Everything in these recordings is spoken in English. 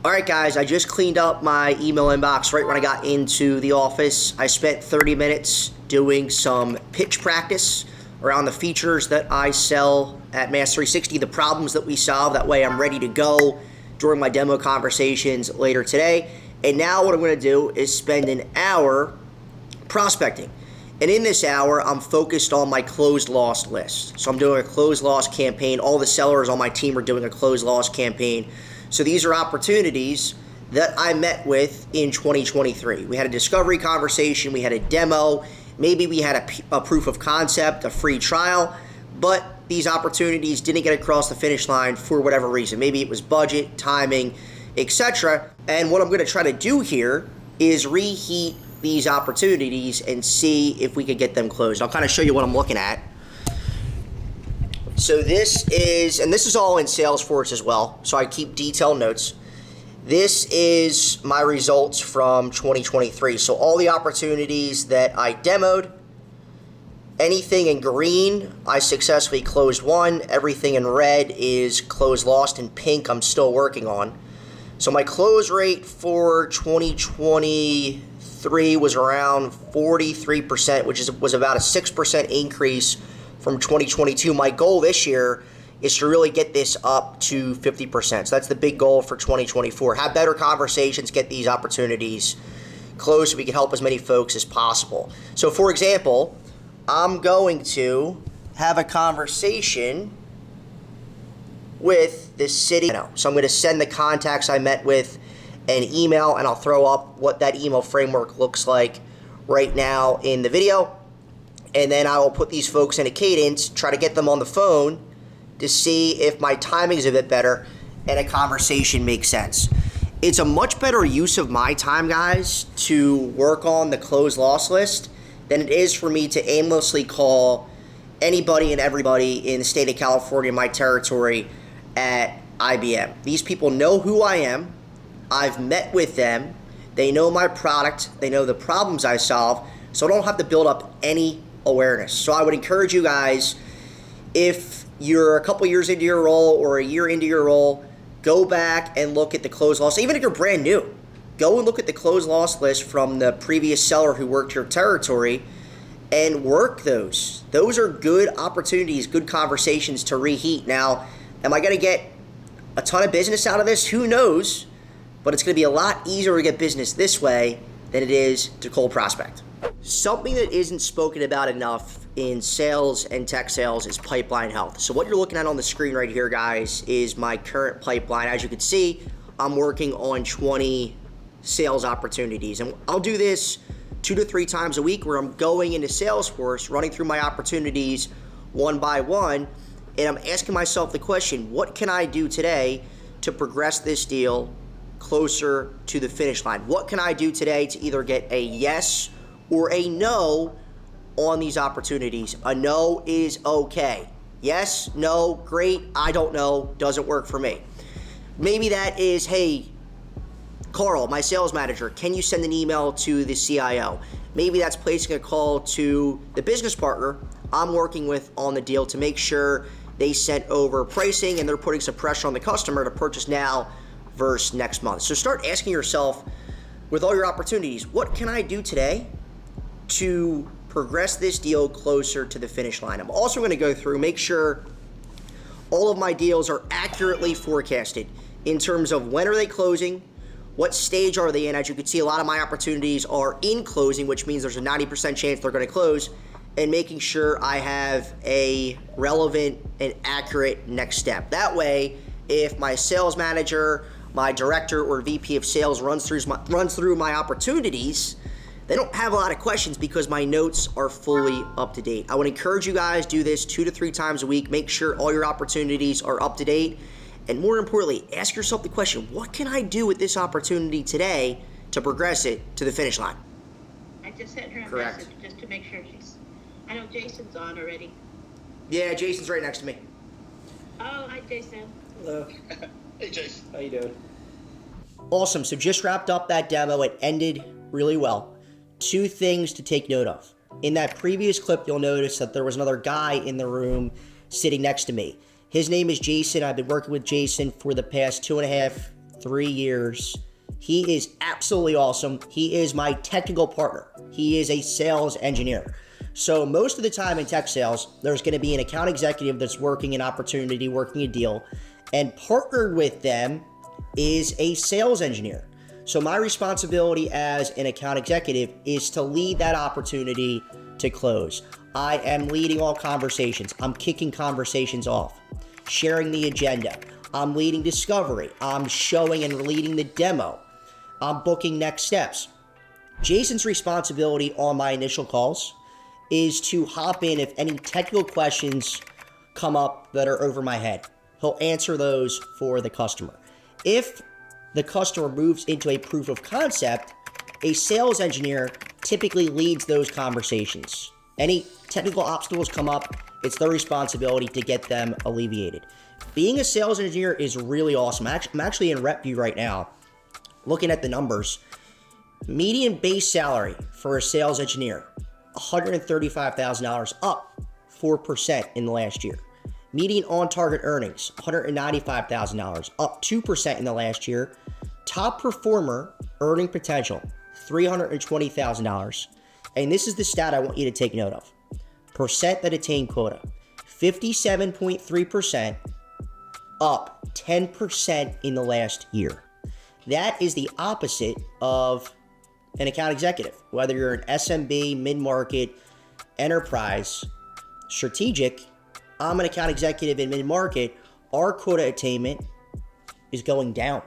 All right, guys, I just cleaned up my email inbox right when I got into the office. I spent 30 minutes doing some pitch practice around the features that I sell at Mass 360, the problems that we solve. That way I'm ready to go during my demo conversations later today. And now what I'm going to do is spend an hour prospecting. And in this hour, I'm focused on my closed loss list. So I'm doing a closed loss campaign. All the sellers on my team are doing a closed loss campaign. So these are opportunities that I met with in 2023. We had a discovery conversation, we had a demo, maybe we had a proof of concept, a free trial, but these opportunities didn't get across the finish line for whatever reason. Maybe it was budget, timing, etc. And what I'm going to try to do here is reheat these opportunities and see if we could get them closed. I'll kind of show you what I'm looking at. So this is all in Salesforce as well, so I keep detailed notes. This is my results from 2023. So all the opportunities that I demoed, anything in green, I successfully closed one. Everything in red is closed lost. In pink, I'm still working on. So my close rate for 2023 was around 43%, which was about a 6% increase from 2022. My goal this year is to really get this up to 50%. So that's the big goal for 2024. Have better conversations, get these opportunities closed so we can help as many folks as possible. So for example, I'm going to have a conversation with the city. So I'm going to send the contacts I met with an email, and I'll throw up what that email framework looks like right now in the video. And then I will put these folks in a cadence, try to get them on the phone to see if my timing is a bit better and a conversation makes sense. It's a much better use of my time, guys, to work on the closed loss list than it is for me to aimlessly call anybody and everybody in the state of California, my territory, at IBM. These people know who I am. I've met with them. They know my product. They know the problems I solve. So I don't have to build up any awareness. So I would encourage you guys, if you're a couple years into your role or a year into your role, go back and look at the closed loss. Even if you're brand new, go and look at the closed loss list from the previous seller who worked your territory and work those. Those are good opportunities, good conversations to reheat. Now, am I going to get a ton of business out of this? Who knows? But it's going to be a lot easier to get business this way than it is to cold prospect. Something that isn't spoken about enough in sales and tech sales is pipeline health. So what you're looking at on the screen right here, guys, is my current pipeline. As you can see, I'm working on 20 sales opportunities. And I'll do this 2 to 3 times a week where I'm going into Salesforce, running through my opportunities one by one, and I'm asking myself the question, what can I do today to progress this deal closer to the finish line? What can I do today to either get a yes or a no on these opportunities? A no is okay. Yes, no, great, I don't know, doesn't work for me. Maybe that is, hey, Carl, my sales manager, can you send an email to the CIO? Maybe that's placing a call to the business partner I'm working with on the deal to make sure they sent over pricing and they're putting some pressure on the customer to purchase now versus next month. So start asking yourself, with all your opportunities, what can I do today to progress this deal closer to the finish line? I'm also going to go through, make sure all of my deals are accurately forecasted in terms of when are they closing, what stage are they in. As you can see, a lot of my opportunities are in closing, which means there's a 90% chance they're going to close, and making sure I have a relevant and accurate next step. That way, if my sales manager, my director, or VP of sales runs through my opportunities, they don't have a lot of questions because my notes are fully up to date. I would encourage you guys, do this 2 to 3 times a week. Make sure all your opportunities are up to date. And more importantly, ask yourself the question, what can I do with this opportunity today to progress it to the finish line? I just sent her a message just to make sure I know Jason's on already. Yeah, Jason's right next to me. Oh, hi, Jason. Hello. Hey, Jason. How you doing? Awesome. So just wrapped up that demo. It ended really well. 2 things to take note of. In that previous clip, you'll notice that there was another guy in the room sitting next to me. His name is Jason. I've been working with Jason for the past 2.5 3 years. He is absolutely awesome. He is my technical partner. He is a sales engineer. So most of the time in tech sales, there's going to be an account executive that's working an opportunity, working a deal, and partnered with them is a sales engineer. So my responsibility as an account executive is to lead that opportunity to close. I am leading all conversations. I'm kicking conversations off, sharing the agenda. I'm leading discovery. I'm showing and leading the demo. I'm booking next steps. Jason's responsibility on my initial calls is to hop in if any technical questions come up that are over my head. He'll answer those for the customer. If the customer moves into a proof of concept, a sales engineer typically leads those conversations. Any technical obstacles come up, it's their responsibility to get them alleviated. Being a sales engineer is really awesome. I'm actually in RepView right now, looking at the numbers. Median base salary for a sales engineer, $135,000, up 4% in the last year. Median on-target earnings, $195,000, up 2% in the last year. Top performer earning potential, $320,000. And this is the stat I want you to take note of. Percent that attain quota, 57.3%, up 10% in the last year. That is the opposite of an account executive. Whether you're an SMB, mid-market, enterprise, strategic, I'm an account executive in mid-market, our quota attainment is going down.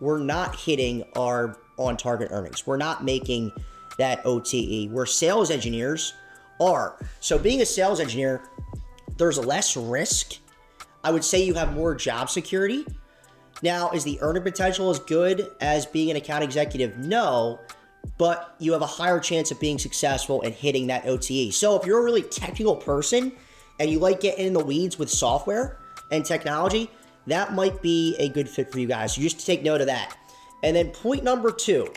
We're not hitting our on-target earnings. We're not making that OTE, where sales engineers are. So being a sales engineer, there's less risk. I would say you have more job security. Now, is the earning potential as good as being an account executive? No, but you have a higher chance of being successful and hitting that OTE. So if you're a really technical person and you like getting in the weeds with software and technology, that might be a good fit for you guys. You just take note of that. And then point number 2,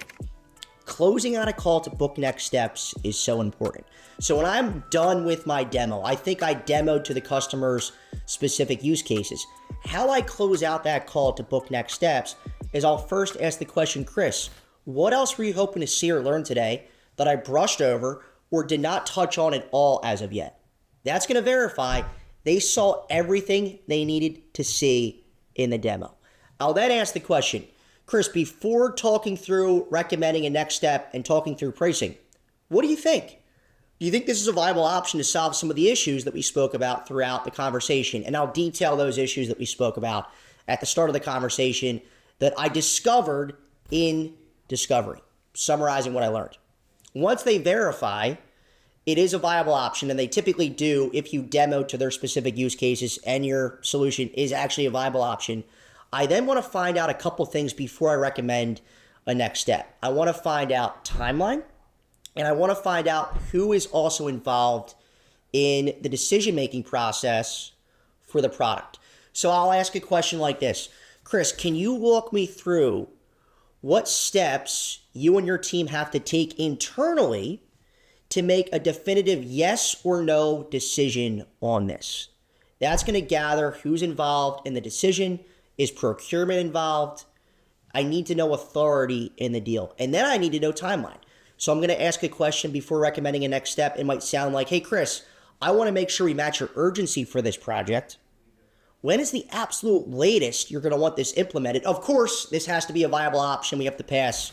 closing out a call to book next steps is so important. So when I'm done with my demo, I think I demoed to the customer's specific use cases. How I close out that call to book next steps is I'll first ask the question, Chris, what else were you hoping to see or learn today that I brushed over or did not touch on at all as of yet? That's going to verify they saw everything they needed to see in the demo. I'll then ask the question, Chris, before talking through recommending a next step and talking through pricing, what do you think? Do you think this is a viable option to solve some of the issues that we spoke about throughout the conversation? And I'll detail those issues that we spoke about at the start of the conversation that I discovered in discovery, summarizing what I learned. Once they verify it is a viable option, and they typically do if you demo to their specific use cases and your solution is actually a viable option, I then want to find out a couple things before I recommend a next step. I want to find out timeline, and I want to find out who is also involved in the decision-making process for the product. So I'll ask a question like this. Chris, can you walk me through what steps you and your team have to take internally to make a definitive yes or no decision on this? That's going to gather who's involved in the decision. Is procurement involved? I need to know authority in the deal. And then I need to know timeline. So I'm going to ask a question before recommending a next step. It might sound like, hey, Chris, I want to make sure we match your urgency for this project. When is the absolute latest you're going to want this implemented? Of course, this has to be a viable option. We have to pass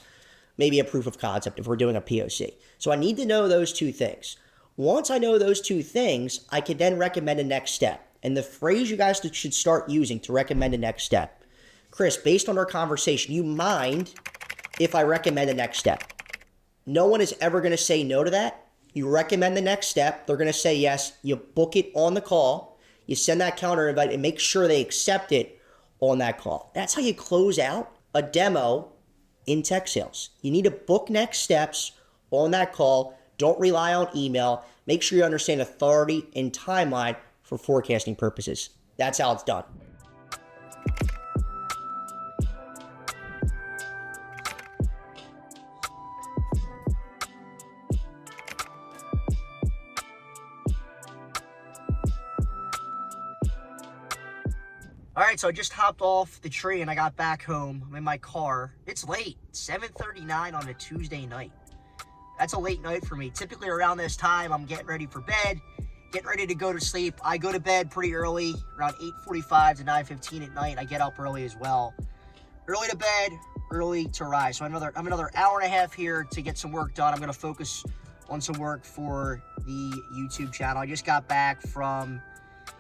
maybe a proof of concept if we're doing a POC. So I need to know those two things. Once I know those two things, I can then recommend a next step. And the phrase you guys should start using to recommend a next step, Chris, based on our conversation, you mind if I recommend a next step? No one is ever going to say no to that. You recommend the next step. They're going to say yes. You book it on the call. You send that counter invite and make sure they accept it on that call. That's how you close out a demo in tech sales. You need to book next steps on that call. Don't rely on email. Make sure you understand authority and timeline for forecasting purposes. That's how it's done. All right, so I just hopped off the train. I got back home. I'm in my car. It's late, 7:39 on a Tuesday night. That's a late night for me. Typically around this time, I'm getting ready for bed, getting ready to go to sleep. I go to bed pretty early, around 8:45 to 9:15 at night. I get up early as well. Early to bed, early to rise. So I'm another hour and a half here to get some work done. I'm going to focus on some work for the YouTube channel. I just got back from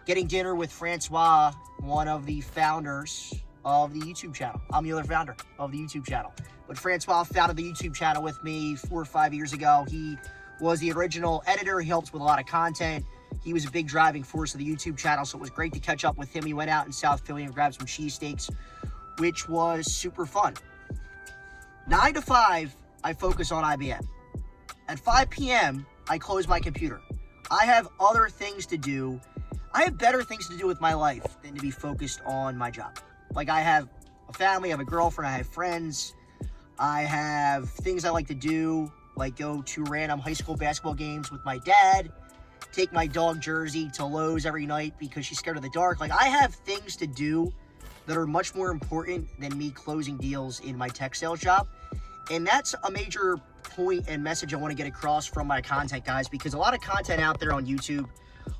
getting dinner with Francois, one of the founders of the YouTube channel. I'm the other founder of the YouTube channel. But Francois founded the YouTube channel with me 4 or 5 years ago. He was the original editor. He helps with a lot of content. He was a big driving force of the YouTube channel, so it was great to catch up with him. He went out in South Philly and grabbed some cheesesteaks, which was super fun. 9 to 5, I focus on IBM. At 5 p.m., I close my computer. I have other things to do. I have better things to do with my life than to be focused on my job. Like, I have a family, I have a girlfriend, I have friends, I have things I like to do, like go to random high school basketball games with my dad, take my dog Jersey to Lowe's every night because she's scared of the dark. Like, I have things to do that are much more important than me closing deals in my tech sales job. And that's a major point and message I want to get across from my content, guys, because a lot of content out there on YouTube,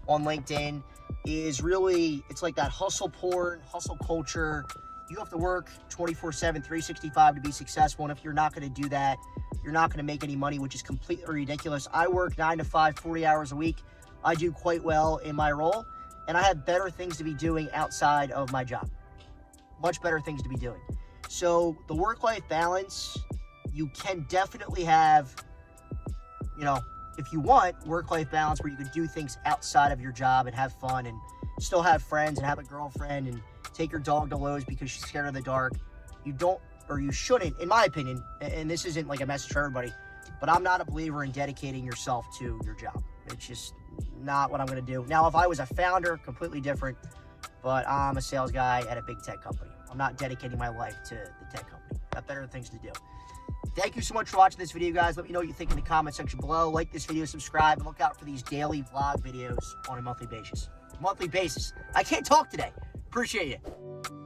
on LinkedIn, is really, it's like that hustle porn, hustle culture. You have to work 24/7, 365 to be successful. And if you're not going to do that, you're not going to make any money, which is completely ridiculous. I work 9 to 5, 40 hours a week. I do quite well in my role, and I have better things to be doing outside of my job. Much better things to be doing. So the work-life balance, you can definitely have, you know, if you want work-life balance where you can do things outside of your job and have fun and still have friends and have a girlfriend and take your dog to Lowe's because she's scared of the dark. You don't, or you shouldn't, in my opinion, and this isn't like a message for everybody, but I'm not a believer in dedicating yourself to your job. It's just not what I'm going to do. Now, if I was a founder, completely different, but I'm a sales guy at a big tech company. I'm not dedicating my life to the tech company. Got better things to do. Thank you so much for watching this video, guys. Let me know what you think in the comment section below. Like this video, subscribe, and look out for these daily vlog videos on a monthly basis. I can't talk today. Appreciate it.